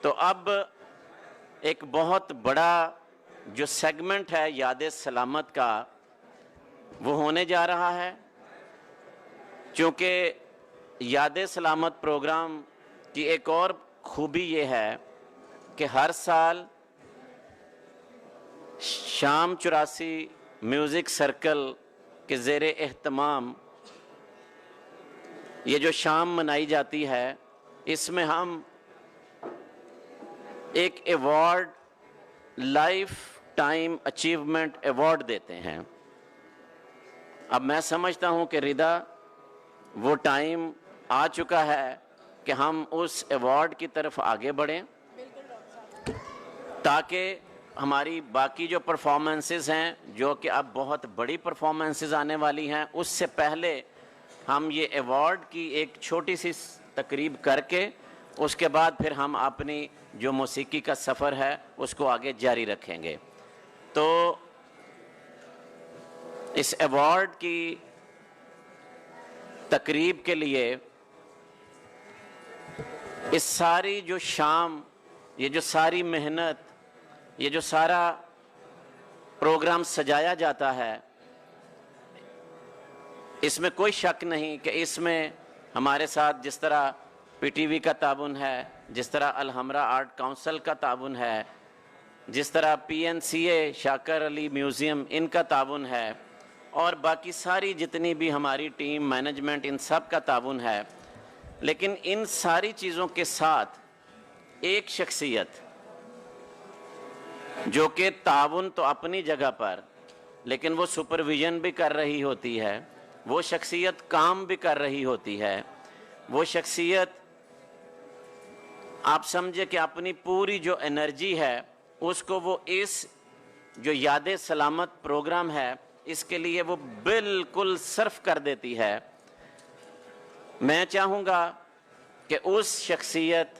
तो अब एक बहुत बड़ा जो सेगमेंट है याद सलामत का वो होने जा रहा है, क्योंकि याद सलामत प्रोग्राम की एक और खूबी ये है कि हर साल शाम 84 म्यूज़िक सर्कल के ज़ेरे एहतमाम ये जो शाम मनाई जाती है, इसमें हम एक award life time achievement award देते हैं। अब मैं समझता हूं कि रिदा वो टाइम आ चुका है कि हम उस अवार्ड की तरफ आगे बढ़ें, ताकि हमारी बाकी जो परफॉर्मेंसेस हैं, जो कि अब बहुत बड़ी परफॉर्मेंसेस आने वाली हैं, उससे पहले हम ये अवार्ड की एक छोटी सी तकरीब करके उसके बाद फिर हम अपनी जो मौसीकी का सफ़र है उसको आगे जारी रखेंगे। तो इस अवार्ड की तकरीब के लिए इस सारी जो शाम, ये जो सारी मेहनत, ये जो सारा प्रोग्राम सजाया जाता है, इसमें कोई शक नहीं कि इसमें हमारे साथ जिस तरह पीटीवी का ताबुन है, जिस तरह अलहमरा आर्ट काउंसिल का ताबुन है, जिस तरह पीएनसीए शाकर अली म्यूज़ियम इनका ताबुन है, और बाकी सारी जितनी भी हमारी टीम मैनेजमेंट इन सब का ताबुन है। लेकिन इन सारी चीज़ों के साथ एक शख्सियत जो कि ताबुन तो अपनी जगह पर, लेकिन वो सुपरविज़न भी कर रही होती है, वो शख्सियत काम भी कर रही होती है, वो शख्सियत आप समझे कि अपनी पूरी जो एनर्जी है उसको वो इस जो याद सलामत प्रोग्राम है इसके लिए वो बिल्कुल सर्फ कर देती है। मैं चाहूँगा कि उस शख्सियत,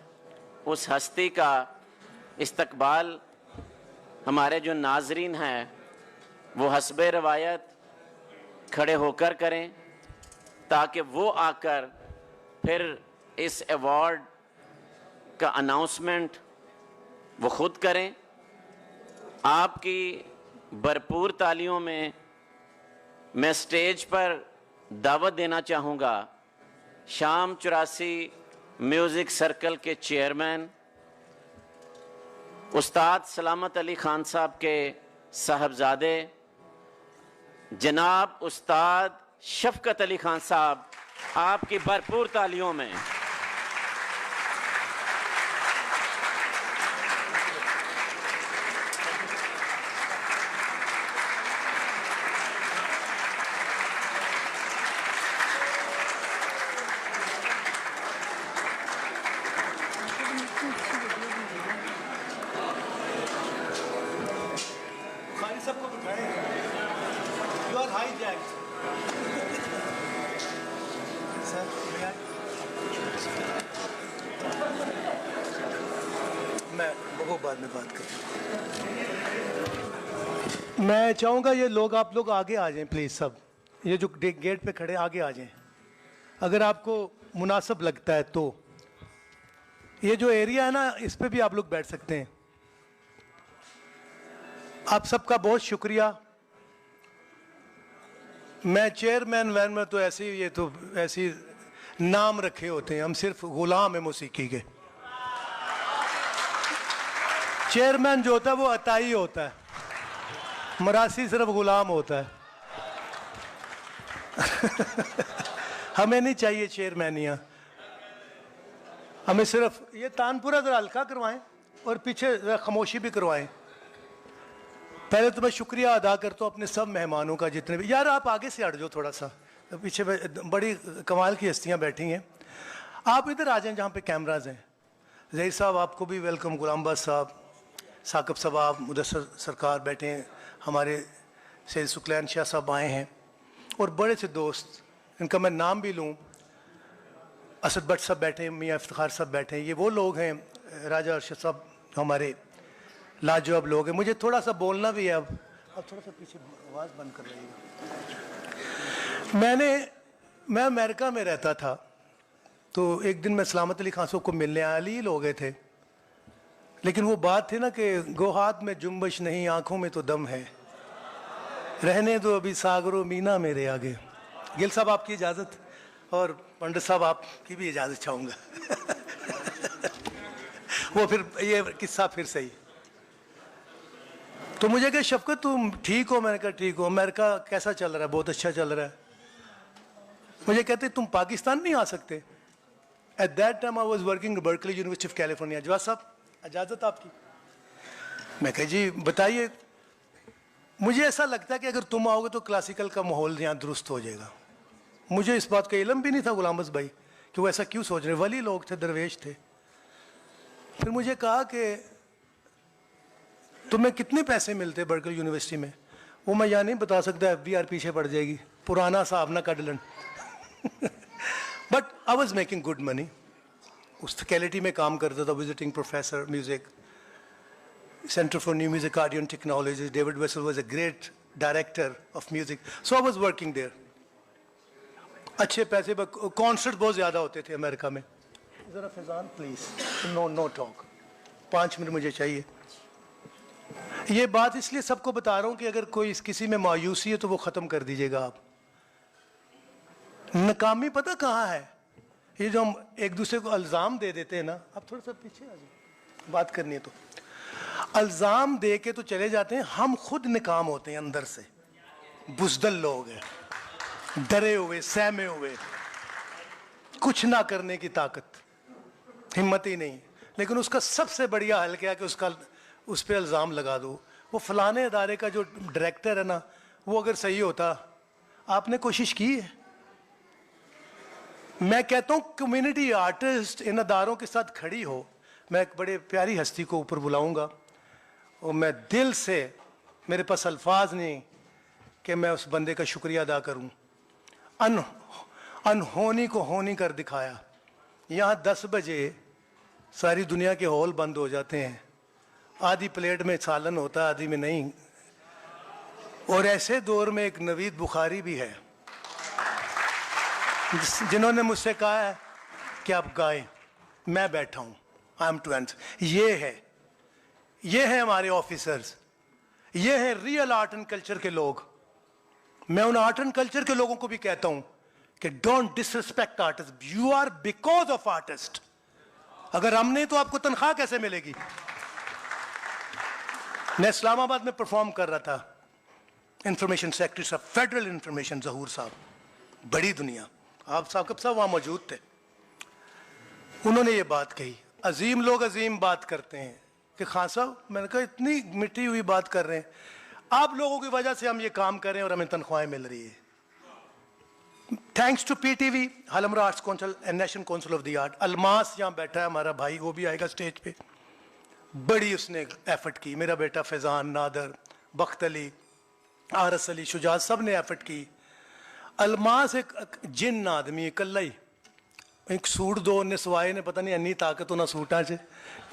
उस हस्ती का इस्तकबाल हमारे जो नाजरीन हैं वो हस्बे रवायत खड़े होकर करें, ताकि वो आकर फिर इस अवार्ड का अनाउंसमेंट वो खुद करें। आपकी भरपूर तालियों में मैं स्टेज पर दावत देना चाहूँगा शाम 84 म्यूज़िक सर्कल के चेयरमैन उस्ताद सलामत अली खान साहब के साहबजादे जनाब उस्ताद शफकत अली खान साहब, आपकी भरपूर तालियों में। सबको बिठाएं। You are hijacked. सर, मैं वो बाद में बात करूँ। मैं चाहूँगा ये लोग, आप लोग आगे आ जाएं प्लीज़ सब। ये जो गेट पे खड़े आगे आ जाएं, अगर आपको मुनासिब लगता है तो। ये जो एरिया है ना, इस पे भी आप लोग बैठ सकते हैं। आप सबका बहुत शुक्रिया। मैं चेयरमैन वैन में तो ऐसे ही, ये तो ऐसी नाम रखे होते हैं, हम सिर्फ गुलाम है मौसीकी के। चेयरमैन जो होता है वो अताई होता है, मरासी सिर्फ गुलाम होता है। हमें नहीं चाहिए चेयरमैनियाँ, हमें सिर्फ ये तानपुरा जरा हल्का करवाएं और पीछे खामोशी भी करवाएं। पहले तो मैं शुक्रिया अदा करता हूँ अपने सब मेहमानों का, जितने भी। यार आप आगे से हट जाओ थोड़ा सा, पीछे बड़ी कमाल की हस्तियाँ बैठी हैं। आप इधर आ जाएं जहाँ पे कैमराज हैं। ज़हीर साहब आपको भी वेलकम, गुलामबाज साहब, साकिब साहब, मुदस्सर सरकार बैठे हैं, हमारे सैयद सुकलैन शाह साहब आए हैं, और बड़े से दोस्त, इनका मैं नाम भी लूँ, असद भट्ट साहब बैठे हैं, मियाँ इफ्तिखार साहब बैठे हैं। ये वो लोग हैं, राजा अरशद साहब हमारे लाजवाब लोग हैं। मुझे थोड़ा सा बोलना भी है, अब थोड़ा सा पीछे आवाज़ बंद कर रहिएगा। मैं अमेरिका में रहता था, तो एक दिन मैं सलामत अली खान साहब को मिलने आया, ही लोग गए थे। लेकिन वो बात थी ना कि गो हाथ में जुम्बश नहीं, आंखों में तो दम है, रहने दो अभी सागरो मीना मेरे आगे। गिल साहब आपकी इजाज़त, और पंडित साहब आपकी भी इजाज़त चाहूँगा। वो फिर ये किस्सा फिर सही। तो मुझे कहा शफकत तुम ठीक हो? मैंने कहा ठीक हो। अमेरिका कैसा चल रहा है? बहुत अच्छा चल रहा है। मुझे कहते तुम पाकिस्तान नहीं आ सकते? At that time I was working Berkeley university of California. जवाब साहब इजाज़त आपकी? मैं कहा जी बताइए। मुझे ऐसा लगता है कि अगर तुम आओगे तो क्लासिकल का माहौल यहाँ दुरुस्त हो जाएगा। मुझे इस बात का इल्म भी नहीं था गुलाम भाई कि वो ऐसा क्यों सोच रहे। वली लोग थे, दरवेश थे। फिर मुझे कहा कि तुम्हें कितने पैसे मिलते बर्कली यूनिवर्सिटी में? वो मैं यहाँ नहीं बता सकता, FBR पीछे पड़ जाएगी, पुराना साहब ना कडलन। But I was making good money. उस फैकल्टी में काम करता था, visiting professor music, centre for new music art and technology. David Wessel was a great director of music, so I was working there. अच्छे पैसे, कॉन्सर्ट बहुत ज़्यादा होते थे अमेरिका में। ज़रा Faizan please, no talk, 5 minute मुझे चाहिए। ये बात इसलिए सबको बता रहा हूँ कि अगर कोई किसी में मायूसी है तो वो ख़त्म कर दीजिएगा आप। नाकामी पता कहाँ है? ये जो हम एक दूसरे को अल्ज़ाम दे देते हैं ना, आप थोड़ा सा पीछे आ जाओ, बात करनी है तो। अल्ज़ाम दे के तो चले जाते हैं, हम खुद नाकाम होते हैं अंदर से। बुज़दिल लोग हैं, डरे हुए, सहमे हुए, कुछ ना करने की ताकत, हिम्मत ही नहीं। लेकिन उसका सबसे बढ़िया हल क्या है कि उस पर इल्ज़ाम लगा दो। वो फलाने अदारे का जो डायरेक्टर है ना, वो अगर सही होता, आपने कोशिश की है? मैं कहता हूँ कम्युनिटी आर्टिस्ट इन अदारों के साथ खड़ी हो। मैं एक बड़े प्यारी हस्ती को ऊपर बुलाऊंगा और मैं दिल से, मेरे पास अल्फाज नहीं कि मैं उस बंदे का शुक्रिया अदा करूं। अनहोनी को होनी कर दिखाया। यहाँ 10 बजे सारी दुनिया के हॉल बंद हो जाते हैं, आधी प्लेट में सालन होता है, आधी में नहीं। और ऐसे दौर में एक नवीद बुखारी भी है जिन्होंने मुझसे कहा है कि आप गाएं। मैं बैठा हूं, आई एम टू आंसर। ये है हमारे ऑफिसर्स, ये है रियल आर्ट एंड कल्चर के लोग। मैं उन आर्ट एंड कल्चर के लोगों को भी कहता हूं कि don't disrespect artist, you are because of artist. अगर हम नहीं तो आपको तनख्वाह कैसे मिलेगी? मैं इस्लामाबाद में परफॉर्म कर रहा था, इंफॉर्मेशन सेक्रेटरी साहब, फेडरल इंफॉर्मेशन, जहूर साहब, बड़ी दुनिया, आप साहब सब वहां मौजूद थे। उन्होंने ये बात कही, अजीम लोग अजीम बात करते हैं कि खान साहब, मैंने कहा इतनी मिटी हुई बात कर रहे हैं, आप लोगों की वजह से हम ये काम कर रहे हैं और हमें तनख्वाहें मिल रही है। Thanks to PTV, Alhamra arts council and national council of the art. Almas यहाँ बैठा है हमारा भाई, वो भी आएगा स्टेज पे। बड़ी उसने एफर्ट की। मेरा बेटा फैजान, नादर, बख्त अली, आरस अली, शुजात, सब ने एफर्ट की। अलमास एक जिन आदमी, इकल्ला ही, एक सूट दो ने सवाए ने, पता नहीं अन्नी ताकत ना सूटा च,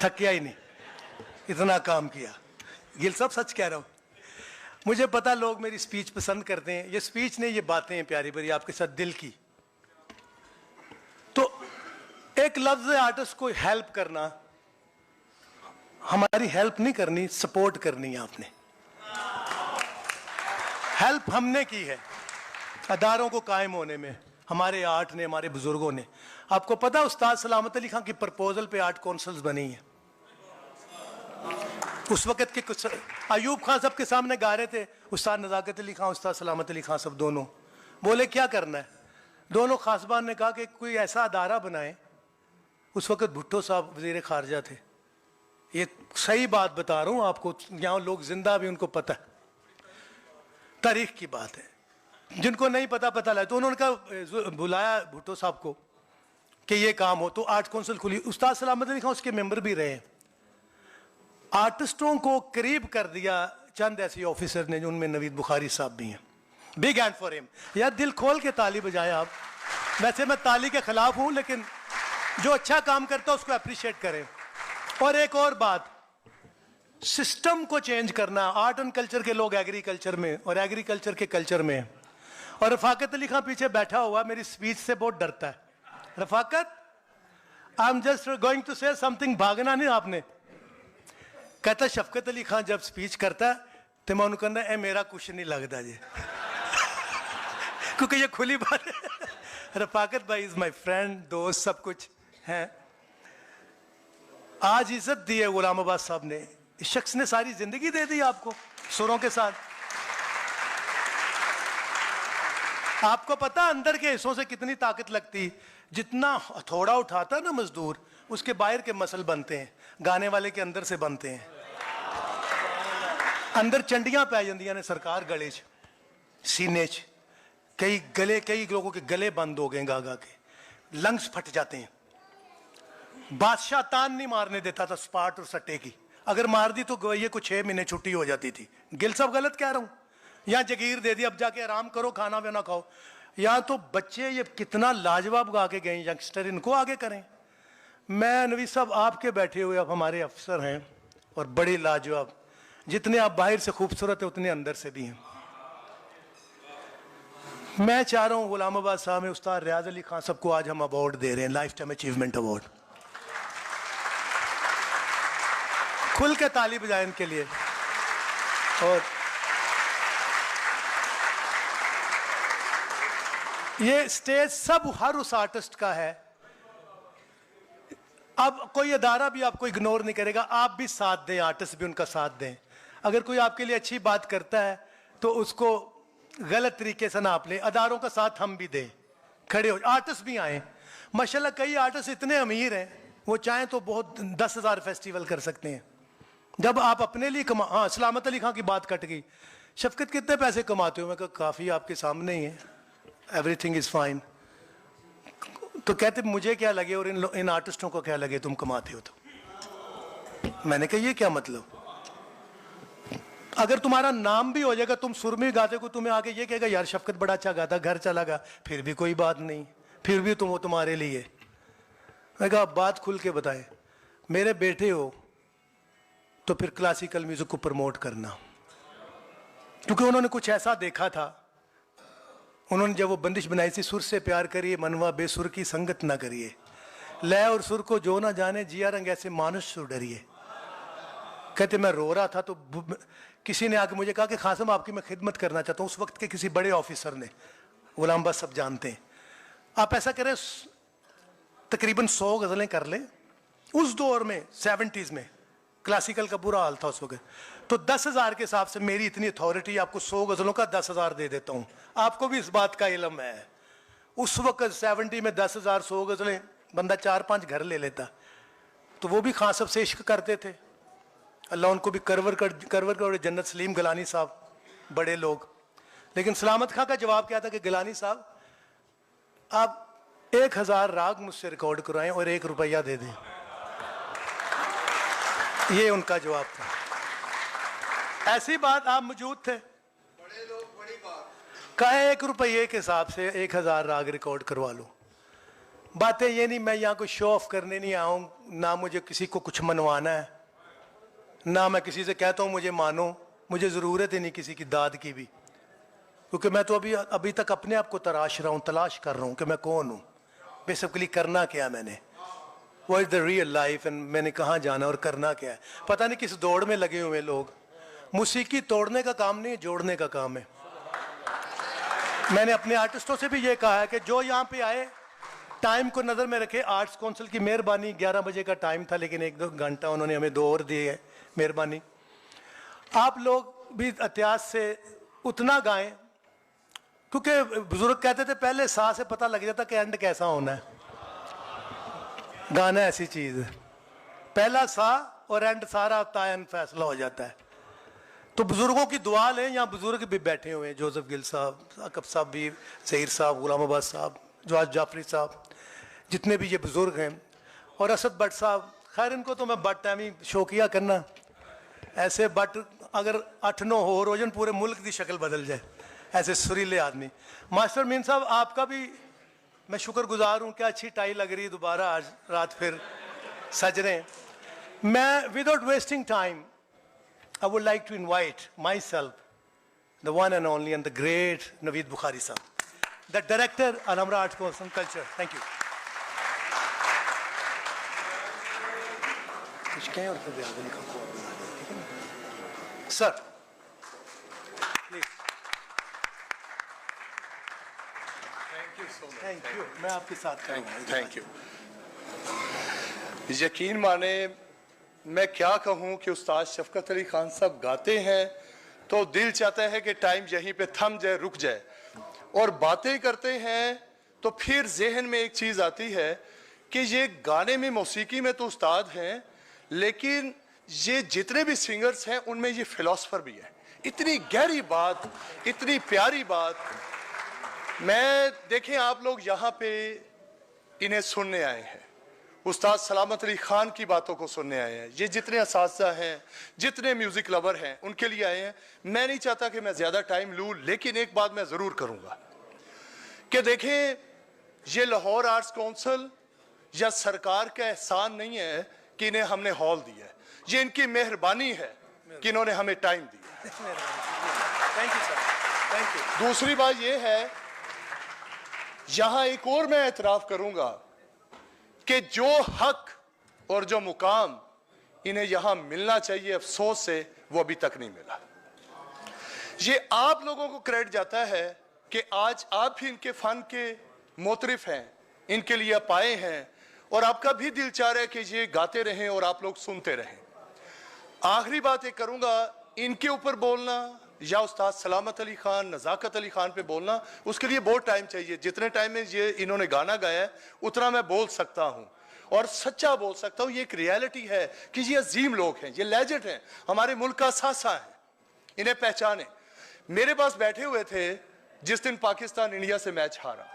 थकिया ही नहीं, इतना काम किया। गिल साहब सच कह रहा हूँ। मुझे पता लोग मेरी स्पीच पसंद करते हैं। ये स्पीच नहीं, ये बातें हैं प्यारी भरी आपके साथ दिल की। तो एक लफ्ज आर्टिस्ट को हेल्प करना, हमारी हेल्प नहीं करनी, सपोर्ट करनी है आपने। हेल्प हमने की है अदारों को कायम होने में, हमारे आर्ट ने, हमारे बुजुर्गों ने। आपको पता उस्ताद सलामत अली खां की प्रपोजल पे आर्ट काउंसिल्स बनी है। उस वक्त के कुछ अयूब खान साहब के सामने गा रहे थे, उस्ताद नज़ाकत अली खां, उस्ताद सलामत अली खां, सब दोनों बोले क्या करना है। दोनों खासबान ने कहा कि कोई ऐसा अदारा बनाए। उस वक्त भुट्टो साहब वज़ीर खारजा थे। ये सही बात बता रहा हूँ आपको, यहाँ लोग जिंदा भी, उनको पता है, तारीख की बात है। जिनको नहीं पता पता लगा। तो उन्होंने कहा, बुलाया भुट्टो साहब को कि ये काम हो, तो आर्ट काउंसिल खुली। उस्ताद सलामत अली खां उसके मेंबर भी रहे। आर्टिस्टों को करीब कर दिया चंद ऐसे ऑफिसर ने, उनमें नवीद बुखारी साहब भी हैं। Big hand for him. यार दिल खोल के ताली बजाए आप। वैसे मैं ताली के खिलाफ हूं, लेकिन जो अच्छा काम करता है उसको अप्रिशिएट करें। और एक और बात, सिस्टम को चेंज करना। आर्ट एंड कल्चर के लोग एग्रीकल्चर में और एग्रीकल्चर के कल्चर में, और रफाकत अली खां पीछे बैठा हुआ मेरी स्पीच से बहुत डरता है। Rafaqat, I am just going to say something, भागना नहीं आपने। कहता शफकत अली खान जब स्पीच करता तो मैं उन्होंने कहना ए मेरा कुछ नहीं लगता जी क्योंकि ये खुली बात है। रफाकत भाई इज माय फ्रेंड, दोस्त, सब कुछ है। आज इज्जत दी है गुलाम अब्बास साहब ने, इस शख्स ने सारी जिंदगी दे दी आपको सुरों के साथ। आपको पता अंदर के हिस्सों से कितनी ताकत लगती, जितना हथौड़ा उठाता है ना मजदूर, उसके बाहर के मसल बनते हैं, गाने वाले के अंदर से बनते हैं। अंदर चंडियां पै जांदियां ने सरकार गले च, सीने च, कई लोगों के गले बंद हो गए गा गा के, लंग्स फट जाते हैं। बादशाह तान नहीं मारने देता था स्पाट और सट्टे की, अगर मार दी तो गवैये को 6 महीने छुट्टी हो जाती थी। गिल साहब गलत कह रहा हूं? यहाँ जगीर दे दी, अब जाके आराम करो, खाना वाना खाओ। यहाँ तो बच्चे ये कितना लाजवाब गा के गए, यंगस्टर, इनको आगे करें। मैं नवी साहब आपके बैठे हुए अब हमारे अफसर हैं और बड़े लाजवाब, जितने आप बाहर से खूबसूरत है उतने अंदर से भी हैं। मैं चाह रहा हूँ गुलाम अब्बास साहब में उस्ताद रियाज अली खान सबको आज हम अवार्ड दे रहे हैं, लाइफ टाइम अचीवमेंट अवार्ड। खुल के ताली बजाएं इनके लिए। और ये स्टेज सब हर उस आर्टिस्ट का है। अब कोई अदारा भी आपको इग्नोर नहीं करेगा, आप भी साथ दें, आर्टिस्ट भी उनका साथ दें। अगर कोई आपके लिए अच्छी बात करता है तो उसको गलत तरीके से ना आप लें, अदारों का साथ हम भी दें, खड़े हो। आर्टिस्ट भी आए माशाल्लाह, कई आर्टिस्ट इतने अमीर हैं वो चाहें तो बहुत 10,000 फेस्टिवल कर सकते हैं। जब आप अपने लिए हाँ, सलामत अली खान की बात कट गई, शफकत कितने पैसे कमाते हो? मैं कहा काफ़ी आपके सामने ही है, एवरीथिंग इज़ फाइन। तो कहते मुझे क्या लगे और इन आर्टिस्टों को क्या लगे तुम कमाते हो तो। मैंने कहा ये क्या मतलब? अगर तुम्हारा नाम भी हो जाएगा, तुम सुर में गाते को, तुम्हें आके ये कहेगा यार शफकत बड़ा अच्छा गाता, घर चला गया, फिर भी कोई बात नहीं, फिर भी तुम वो तुम्हारे लिए। मैं कहा बात खुल के बताएं, मेरे बेटे हो तो फिर क्लासिकल म्यूजिक को प्रमोट करना, क्योंकि उन्होंने कुछ ऐसा देखा था। उन्होंने जब वो बंदिश बनाई थी, सुर से प्यार करिए मनवा बेसुर की संगत ना करिए, लय और सुर को जो ना जाने जिया रंग ऐसे मानुष सुर डरिए। कहते मैं रो रहा था तो किसी ने आके मुझे कहा कि खान साहब आपकी मैं खिदमत करना चाहता हूँ। उस वक्त के किसी बड़े ऑफिसर ने, गुलाम अब्बास सब जानते हैं, आप ऐसा करें तकरीबन 100 गज़लें कर लें। उस दौर में 70s में क्लासिकल का बुरा हाल था उस वक्त। तो 10,000 के हिसाब से मेरी इतनी अथॉरिटी, आपको 100 गज़लों का 10,000 दे देता हूँ। आपको भी इस बात का इल्म है, उस वक्त 70 में 10,000 100 गज़लें बंदा 4-5 घर ले लेता। तो वो भी खान साहब से इश्क करते थे, अल्लाह उनको भी करवर कर जन्नत, सलीम गिलानी साहब, बड़े लोग। लेकिन सलामत खां का जवाब क्या था कि गिलानी साहब आप 1,000 राग मुझसे रिकॉर्ड करवाएं और 1 रुपया दे दें। ये उनका जवाब था। ऐसी बात आप मौजूद थे, बड़े लोग, बड़ी बात। कहे 1 रुपये के हिसाब से 1,000 राग रिकॉर्ड करवा लो। बातें ये नहीं, मैं यहाँ कोई शो ऑफ करने नहीं आऊँ, ना मुझे किसी को कुछ मनवाना है, ना मैं किसी से कहता हूँ मुझे मानो, मुझे ज़रूरत ही नहीं किसी की दाद की भी, क्योंकि मैं तो अभी तक अपने आप को तलाश कर रहा हूँ कि मैं कौन हूँ, बेसिकली करना क्या मैंने, what is the real life, and मैंने कहाँ जाना और करना क्या है। पता नहीं किस दौड़ में लगे हुए लोग। मौसीकी तोड़ने का काम नहीं है, जोड़ने का काम है। मैंने अपने आर्टिस्टों से भी ये कहा है कि जो यहाँ पे आए टाइम को नज़र में रखे। आर्ट्स काउंसिल की मेहरबानी, 11 बजे का टाइम था, लेकिन 1-2 घंटा उन्होंने हमें 2 और दिए है, मेहरबानी। आप लोग भी एहतियात से उतना गाएं, क्योंकि बुजुर्ग कहते थे पहले सा से पता लग जाता कि एंड कैसा होना है। गाना ऐसी चीज़ है, पहला सा और एंड सारा तायन फैसला हो जाता है। तो बुजुर्गों की दुआ लें। यहाँ बुजुर्ग भी बैठे हुए हैं, जोसेफ गिल साहब, अकब साहब भी, ज़हीर साहब, गुलाम अब्बास साहब, जवाद जाफरी साहब, जितने भी ये बुजुर्ग हैं, और असद भट्ट साहब। खैर इनको तो मैं बट टाइम ही शौकिया करना, ऐसे बट अगर 8-9 हो रोजन पूरे मुल्क की शक्ल बदल जाए, ऐसे सुरीले आदमी। मास्टर मीन साहब आपका भी मैं शुक्रगुजार हूँ, क्या अच्छी टाई लग रही है, दोबारा आज रात फिर सज रहे हैं। मैं without wasting time I would like to invite myself, the one and only and the great Naveed Bukhari साहब, the director Alhamra art and culture. Thank you. कहें और फिर रियाज अली खान को और बुला लें, ठीक है ना sir please. Thank you so much. Thank you, मैं आपके साथ थैंक यू। यकीन माने मैं क्या कहूँ कि उस्ताद शफकत अली खान साहब गाते हैं तो दिल चाहता है कि टाइम यहीं पे थम जाए, रुक जाए, और बातें करते हैं तो फिर जहन में एक चीज़ आती है कि ये गाने में मौसीकी में तो उस्ताद हैं, लेकिन ये जितने भी सिंगर्स हैं उनमें ये फिलोसफर भी है। इतनी गहरी बात, इतनी प्यारी बात। मैं देखें आप लोग यहाँ पे इन्हें सुनने आए हैं, उस्ताद सलामत अली खान की बातों को सुनने आए हैं। ये जितने असातिज़ा हैं, जितने म्यूज़िक लवर हैं, उनके लिए आए हैं। मैं नहीं चाहता कि मैं ज़्यादा टाइम लूँ, लेकिन एक बात मैं ज़रूर करूँगा कि देखें, ये लाहौर आर्ट्स काउंसिल या सरकार का एहसान नहीं है कि इन्हें हमने हॉल दिया है, ये इनकी मेहरबानी है कि इन्होंने हमें टाइम दिया। Thank you sir, thank you. दूसरी बात ये है, यहां एक और मैं एतराफ़ करूंगा कि जो हक और जो मुकाम इन्हें यहां मिलना चाहिए, अफसोस से वो अभी तक नहीं मिला। ये आप लोगों को क्रेडिट जाता है कि आज आप भी इनके फन के मोतरिफ हैं, इनके लिए आप आए हैं, और आपका भी दिल चाह रहा है कि ये गाते रहें और आप लोग सुनते रहें। आखिरी बात एक करूंगा, इनके ऊपर बोलना या उस्ताद सलामत अली खान, नज़ाकत अली खान पे बोलना, उसके लिए बहुत टाइम चाहिए। जितने टाइम में ये इन्होंने गाना गाया है उतना मैं बोल सकता हूँ और सच्चा बोल सकता हूँ। ये एक रियलिटी है कि ये अजीम लोग हैं, ये लेजेंड हैं, हमारे मुल्क का सासा है, इन्हें पहचाने। मेरे पास बैठे हुए थे जिस दिन पाकिस्तान इंडिया से मैच हारा,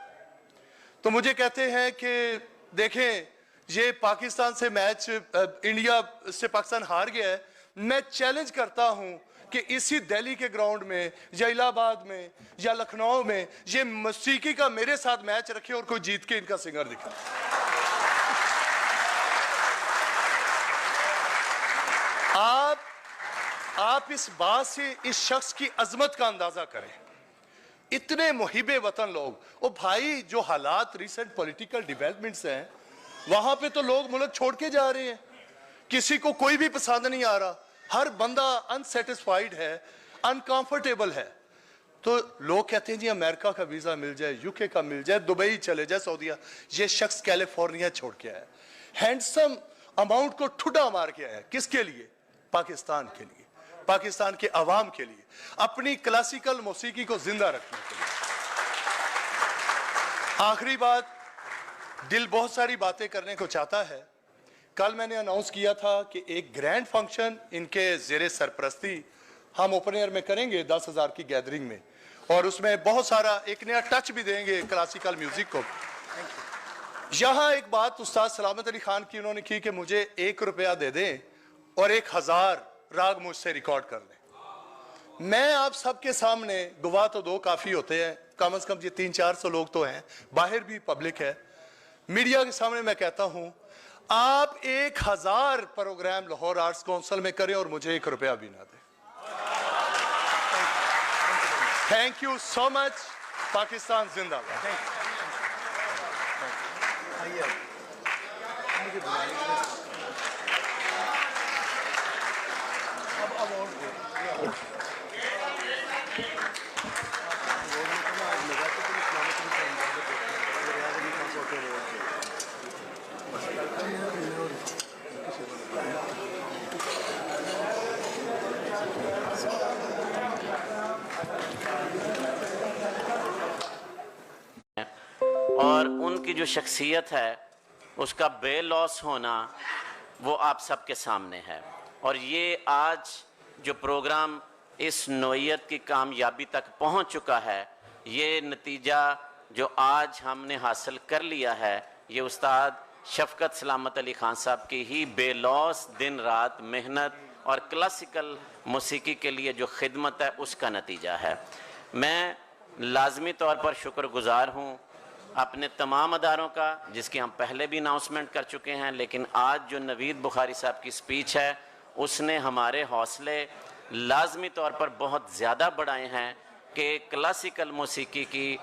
तो मुझे कहते हैं कि देखें ये पाकिस्तान से मैच, इंडिया से पाकिस्तान हार गया है, मैं चैलेंज करता हूं कि इसी दिल्ली के ग्राउंड में या इलाहाबाद में या लखनऊ में ये मौसीकी का मेरे साथ मैच रखे और कोई जीत के इनका सिंगर दिखा। आप इस बात से इस शख्स की अजमत का अंदाजा करें। इतने मुहिबे वतन लोग, ओ भाई, जो हालात रिसेंट पॉलिटिकल डेवलपमेंट्स हैं वहां पे तो लोग मुल्क छोड़ के जा रहे हैं, किसी को कोई भी पसंद नहीं आ रहा, हर बंदा अनसेटिस्फाइड है, अनकंफर्टेबल है। तो लोग कहते हैं जी अमेरिका का वीजा मिल जाए, यूके का मिल जाए, दुबई चले जाए, सऊदीया। ये शख्स कैलिफोर्निया छोड़ के आया, हैंडसम अमाउंट को ठुड्डा मार के आया। किसके लिए? पाकिस्तान के लिए, पाकिस्तान के अवाम के लिए, अपनी क्लासिकल मौसीकी को जिंदा रखने के लिए। आखिरी बात, दिल बहुत सारी बातें करने को चाहता है। कल मैंने अनाउंस किया था कि एक ग्रैंड फंक्शन इनके ज़ेरे सरपरस्ती हम ओपन एयर में करेंगे 10,000 की गैदरिंग में, और उसमें बहुत सारा एक नया टच भी देंगे क्लासिकल म्यूजिक को। यहाँ एक बात उस्ताद सलामत अली खान की उन्होंने की कि मुझे 1 रुपया दे दें और 1000 राग मुझसे रिकॉर्ड कर लें। मैं आप सबके सामने, गवाह तो 2 काफ़ी होते हैं, कम से कम ये 300-400 लोग तो हैं, बाहर भी पब्लिक है, मीडिया के सामने मैं कहता हूं, आप 1000 प्रोग्राम लाहौर आर्ट्स काउंसिल में करें और मुझे 1 रुपया भी ना दें। Thank you so much. Pakistan जिंदाबाद। और उनकी जो शख्सियत है उसका बेलौस होना वो आप सबके सामने है। और ये आज जो प्रोग्राम इस नौइयत की कामयाबी तक पहुंच चुका है, ये नतीजा जो आज हमने हासिल कर लिया है, ये उस्ताद शफकत सलामत अली खान साहब की ही बेलौस दिन रात मेहनत और क्लासिकल मौसीकी के लिए जो खिदमत है उसका नतीजा है। मैं लाजमी तौर पर शुक्रगुजार हूँ अपने तमाम अदारों का, जिसकी हम पहले भी अनाउंसमेंट कर चुके हैं, लेकिन आज जो नवीद बुखारी साहब की स्पीच है उसने हमारे हौसले लाजमी तौर पर बहुत ज़्यादा बढ़ाए हैं कि क्लासिकल मौसीकी की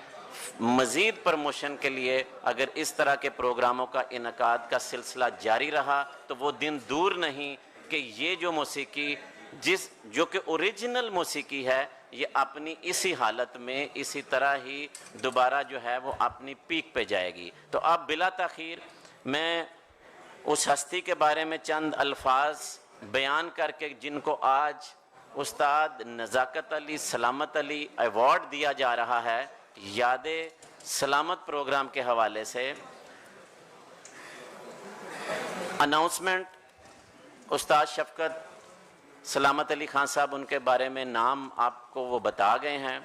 मज़ीद प्रमोशन के लिए अगर इस तरह के प्रोग्रामों का इनकाद का सिलसिला जारी रहा तो वो दिन दूर नहीं कि ये जो मौसीकी जो कि ओरिजिनल मौसीकी है, ये अपनी इसी हालत में इसी तरह ही दोबारा जो है वो अपनी पीक पे जाएगी। तो अब बिला ताख़ीर मैं उस हस्ती के बारे में चंद अल्फाज बयान करके, जिनको आज उस्ताद नज़ाकत अली सलामत अली अवार्ड दिया जा रहा है यादे सलामत प्रोग्राम के हवाले से, अनाउंसमेंट उस्ताद शफकत सलामत अली खान साहब, उनके बारे में नाम आपको वो बता गए हैं।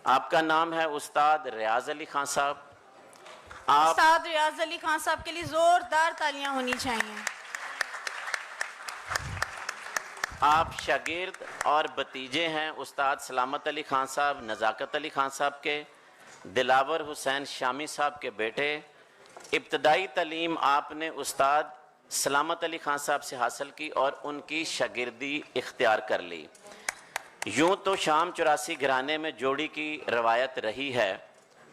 आपका नाम है उस्ताद रियाज अली खान साहब। उस्ताद रियाज अली खान साहब के लिए जोरदार तालियां होनी चाहिए। आप शागिर्द और भतीजे हैं उस्ताद सलामत अली खान साहब, नज़ाकत अली खान साहब के, दिलावर हुसैन शामी साहब के बेटे। इब्तदाई तालीम आपने उस्ताद सलामत अली खान साहब से हासिल की और उनकी शागिर्दी इख्तियार कर ली। यूँ तो शाम 84 घराने में जोड़ी की रवायत रही है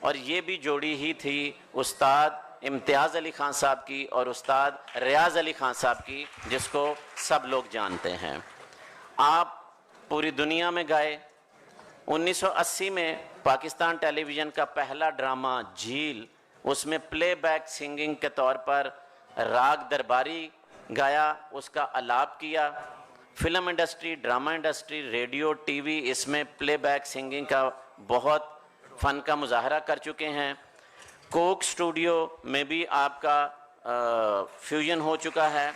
और ये भी जोड़ी ही थी उस्ताद इम्तियाज़ अली खान साहब की और उस्ताद रियाज अली खान साहब की, जिसको सब लोग जानते हैं। आप पूरी दुनिया में गए। 1980 में पाकिस्तान टेलीविज़न का पहला ड्रामा झील, उसमें प्लेबैक सिंगिंग के तौर पर राग दरबारी गाया, उसका आलाप किया। Film industry, drama industry, radio, TV इसमें प्लेबैक सिंगिंग का बहुत फ़न का मुजाहरा कर चुके हैं। कोक स्टूडियो में भी आपका फ्यूजन हो चुका है।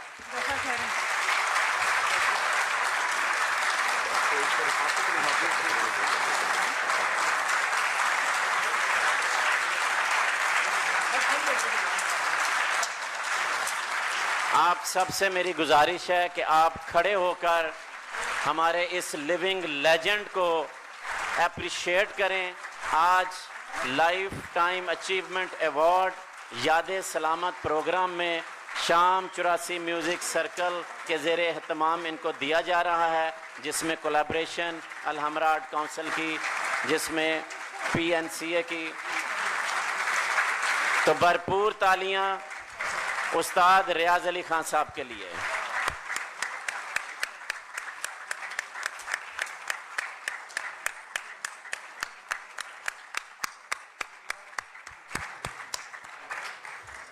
आप सबसे मेरी गुजारिश है कि आप खड़े होकर हमारे इस लिविंग लेजेंड को अप्रिशिएट करें। आज लाइफ टाइम अचीवमेंट अवार्ड यादे सलामत प्रोग्राम में शाम 84 म्यूज़िक सर्कल के ज़ेर एहतमाम इनको दिया जा रहा है, जिसमें कोलैबोरेशन अल-हमरा आर्ट काउंसिल की, जिसमें PNCA की। तो भरपूर तालियां उस्ताद रियाज अली खान साहब के लिए।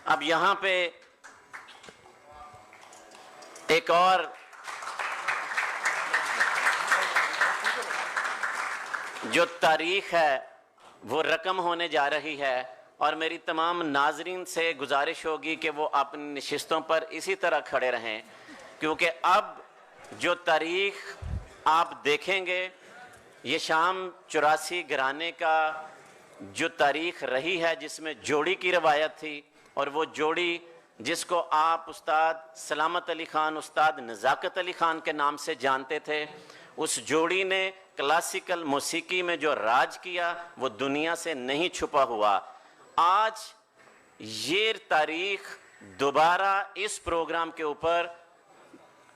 अब यहाँ पे एक और जो तारीख है वो रकम होने जा रही है और मेरी तमाम नाजरीन से गुजारिश होगी कि वो अपनी नशिस्तों पर इसी तरह खड़े रहें, क्योंकि अब जो तारीख आप देखेंगे ये शाम 84 घराने का जो तारीख रही है, जिसमें जोड़ी की रवायत थी और वो जोड़ी जिसको आप उस्ताद सलामत अली खान, उस्ताद नज़ाकत अली खान के नाम से जानते थे, उस जोड़ी ने क्लासिकल मौसीकी में जो राज किया वो दुनिया से नहीं छुपा हुआ। आज ये तारीख दोबारा इस प्रोग्राम के ऊपर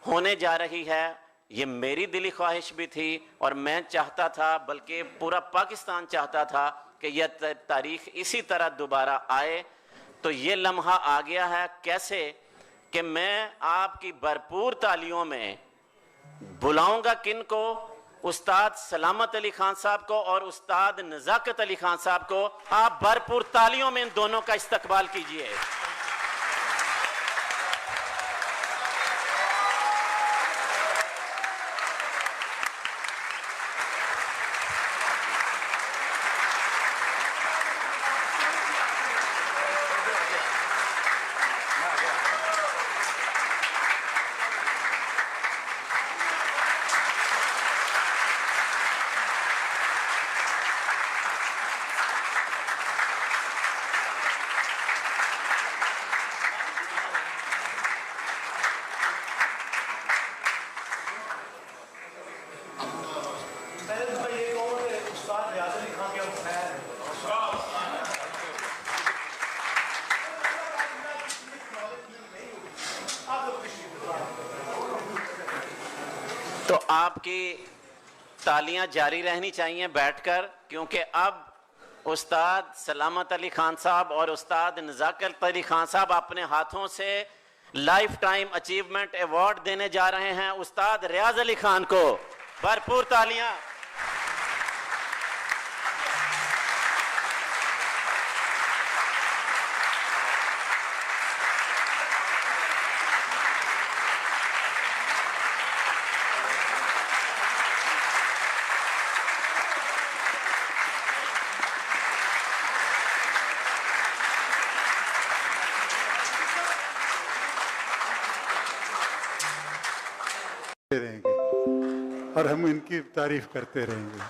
होने जा रही है। ये मेरी दिली ख्वाहिश भी थी और मैं चाहता था, बल्कि पूरा पाकिस्तान चाहता था कि यह तारीख इसी तरह दोबारा आए। तो ये लम्हा आ गया है कैसे कि मैं आपकी भरपूर तालियों में बुलाऊंगा किन को, उस्ताद सलामत अली खान साहब को और उस्ताद नज़ाकत अली खान साहब को। आप भरपूर तालियों में इन दोनों का इस्तकबाल कीजिए। तो आपकी तालियां जारी रहनी चाहिए बैठकर, क्योंकि अब उस्ताद सलामत अली खान साहब और उस्ताद नज़ाकत अली खान साहब अपने हाथों से लाइफ टाइम अचीवमेंट अवार्ड देने जा रहे हैं उस्ताद रियाज अली खान को। भरपूर तालियां। रहेंगे और हम इनकी तारीफ करते रहेंगे।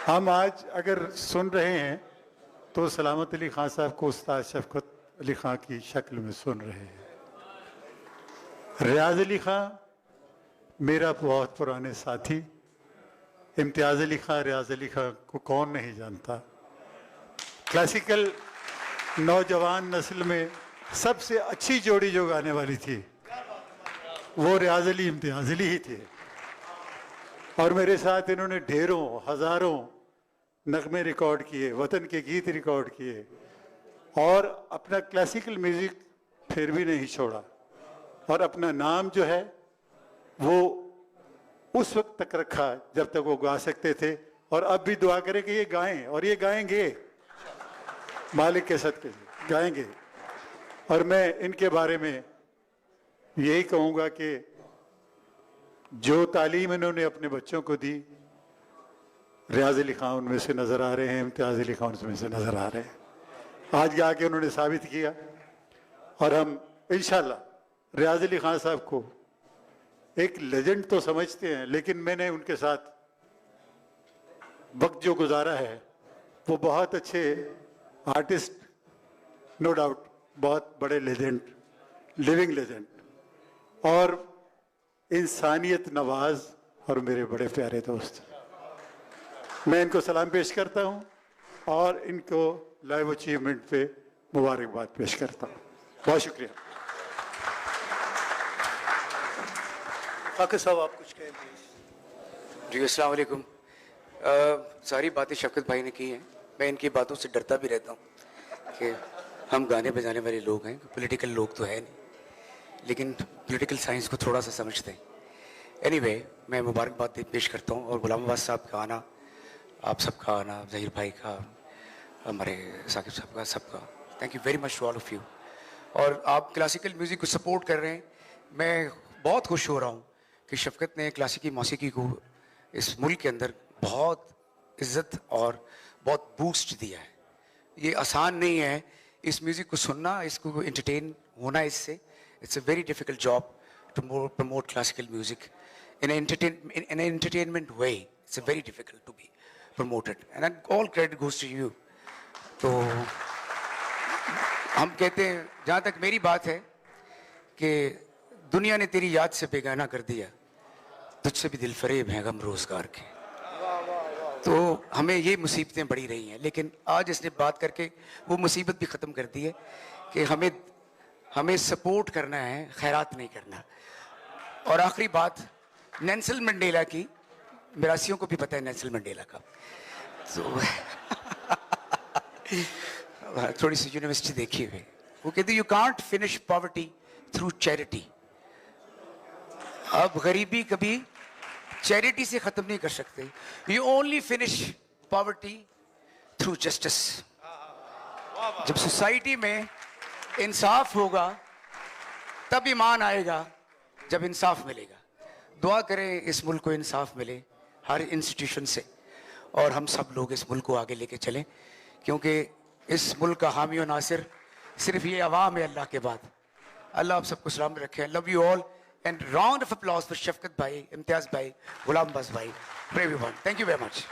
हम आज अगर सुन रहे हैं तो सलामत अली खान साहब को उस्ताद शफकत अली खान की शक्ल में सुन रहे हैं। रियाज अली खान मेरा बहुत पुराने साथी, इम्तियाज़ अली खान, रियाज अली खान को कौन नहीं जानता। क्लासिकल नौजवान नस्ल में सबसे अच्छी जोड़ी जो गाने वाली थी वो रियाज अली इम्तियाज़ अली ही थे। और मेरे साथ इन्होंने ढेरों हज़ारों नगमे रिकॉर्ड किए, वतन के गीत रिकॉर्ड किए और अपना क्लासिकल म्यूज़िक फिर भी नहीं छोड़ा। और अपना नाम जो है वो उस वक्त तक रखा जब तक वो गा सकते थे। और अब भी दुआ करें कि ये गाएं और ये गाएंगे, मालिक के सदक़े गाएंगे। और मैं इनके बारे में यही कहूँगा कि जो तालीम इन्होंने अपने बच्चों को दी, रियाज अली खान उनमें से नज़र आ रहे हैं, इम्तियाज़ अली खान उनमें से नज़र आ रहे हैं। आज आके उन्होंने साबित किया। और हम इंशाल्लाह रियाज अली खान साहब को एक लेजेंड तो समझते हैं, लेकिन मैंने उनके साथ वक्त जो गुजारा है वो बहुत अच्छे आर्टिस्ट, नो डाउट बहुत बड़े लेजेंड, लिविंग लेजेंड और इंसानियत नवाज और मेरे बड़े प्यारे दोस्त। मैं इनको सलाम पेश करता हूं और इनको लाइव अचीवमेंट पे मुबारकबाद पेश करता हूं। बहुत शुक्रिया। फाकिर साहब आप कुछ कहें प्लीज। जी अस्सलाम वालेकुम। सारी बातें शफकत भाई ने की हैं। मैं इनकी बातों से डरता भी रहता हूँ कि हम गाने बजाने वाले लोग हैं, पॉलिटिकल लोग तो है नहीं, लेकिन पॉलिटिकल साइंस को थोड़ा सा समझते हैं। एनीवे, मैं मुबारकबाद पेश करता हूँ और गुलाम अब्बास साहब का आना, आप सबका आना, ज़हीर भाई का, हमारे साकिब साहब का, सबका thank you very much to all of you. और आप क्लासिकल म्यूज़िक को सपोर्ट कर रहे हैं। मैं बहुत खुश हो रहा हूँ कि शफकत ने क्लासिकी मौसीकी को इस मुल्क के अंदर बहुत इज़्ज़त और बहुत बूस्ट दिया है। ये आसान नहीं है इस म्यूज़िक को सुनना, इसको एंटरटेन होना इससे। It's a very difficult job to promote classical music in an entertainment way. It's very difficult to be promoted, and all credit goes to you. तो हम कहते हैं, जहाँ तक मेरी बात है, कि दुनिया ने तेरी याद से बेगाना कर दिया, तुझसे भी दिल फरेब हैं गम रोजगार के। तो हमें ये मुसीबतें बड़ी रही हैं, लेकिन आज इसने बात करके वो मुसीबत भी ख़त्म कर दी है कि हमें सपोर्ट करना है, खैरात नहीं करना। और आखिरी बात नेल्सन मंडेला की, मिरासियों को भी पता है नेल्सन मंडेला का, तो थोड़ी सी यूनिवर्सिटी देखी हुई, वो कहते you can't finish poverty through charity. अब गरीबी कभी चैरिटी से खत्म नहीं कर सकते। You only finish poverty through justice. जब सोसाइटी में इंसाफ होगा तब ईमान आएगा, जब इंसाफ मिलेगा। दुआ करें इस मुल्क को इंसाफ मिले हर इंस्टीट्यूशन से, और हम सब लोग इस मुल्क को आगे लेके चलें, क्योंकि इस मुल्क का हामी और नासिर सिर्फ ये अवाम है अल्लाह के बाद। अल्लाह आप सबको सलाम रखे। Love you all and round of applause for Shafqat भाई, इम्तियाज भाई, गुलाम अब्बास भाई, everyone. Thank you very much.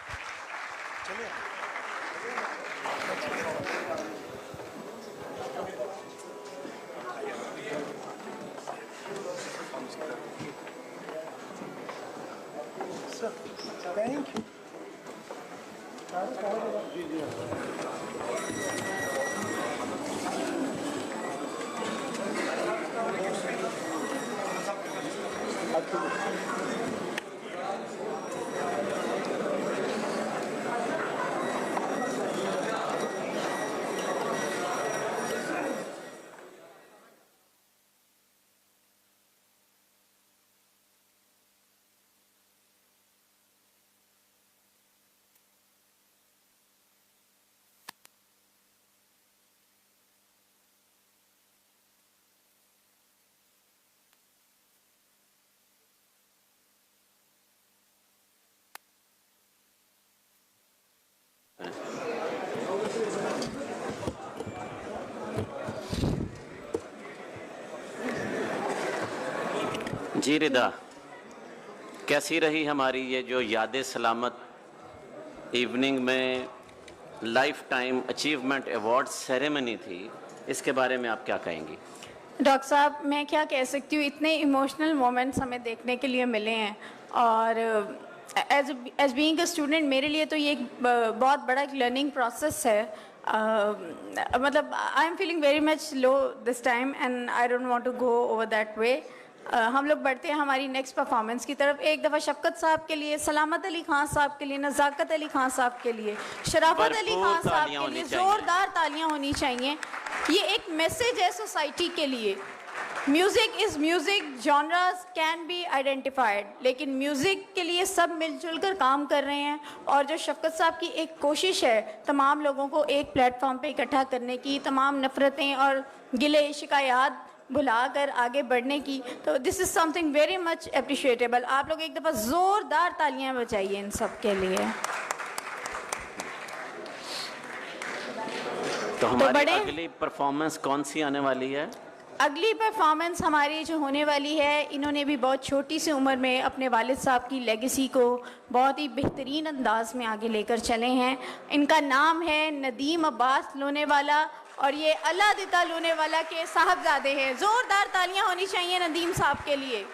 Thank you. जी रिदा, कैसी रही हमारी ये जो याद सलामत इवनिंग में lifetime achievement award ceremony थी, इसके बारे में आप क्या कहेंगी? डॉक्टर साहब, मैं क्या कह सकती हूँ, इतने इमोशनल मोमेंट्स हमें देखने के लिए मिले हैं और एज बीइंग अ स्टूडेंट मेरे लिए तो ये एक बहुत बड़ा एक लर्निंग प्रोसेस है। मतलब I am feeling very much low this time and I don't want to go over that way. हम लोग बढ़ते हैं हमारी नेक्स्ट परफॉर्मेंस की तरफ। एक दफ़ा शफकत साहब के लिए, सलामत अली खान साहब के लिए, नज़ाकत अली खान साहब के लिए, शराफत अली खान साहब के लिए ज़ोरदार तालियां होनी चाहिए। ये एक मैसेज है सोसाइटी के लिए। Music is music, genres can be identified, लेकिन म्यूज़िक के लिए सब मिलजुल कर काम कर रहे हैं। और जो शफकत साहब की एक कोशिश है तमाम लोगों को एक प्लेटफॉर्म पे इकट्ठा करने की, तमाम नफ़रतें और गिले शिकायत भुलाकर आगे बढ़ने की, तो this is something very much appreciable. आप लोग एक दफ़ा ज़ोरदार तालियां बजाइए इन सब के लिए। तो हमारी अगली परफॉर्मेंस कौन सी आने वाली है? अगली परफॉर्मेंस हमारी जो होने वाली है, इन्होंने भी बहुत छोटी सी उम्र में अपने वालिद साहब की लेगेसी को बहुत ही बेहतरीन अंदाज में आगे लेकर चले हैं। इनका नाम है नदीम अब्बास लोनेवाला और ये अल्लाह दिता लोनेवाला के साहबजादे हैं। ज़ोरदार तालियां होनी चाहिए नदीम साहब के लिए।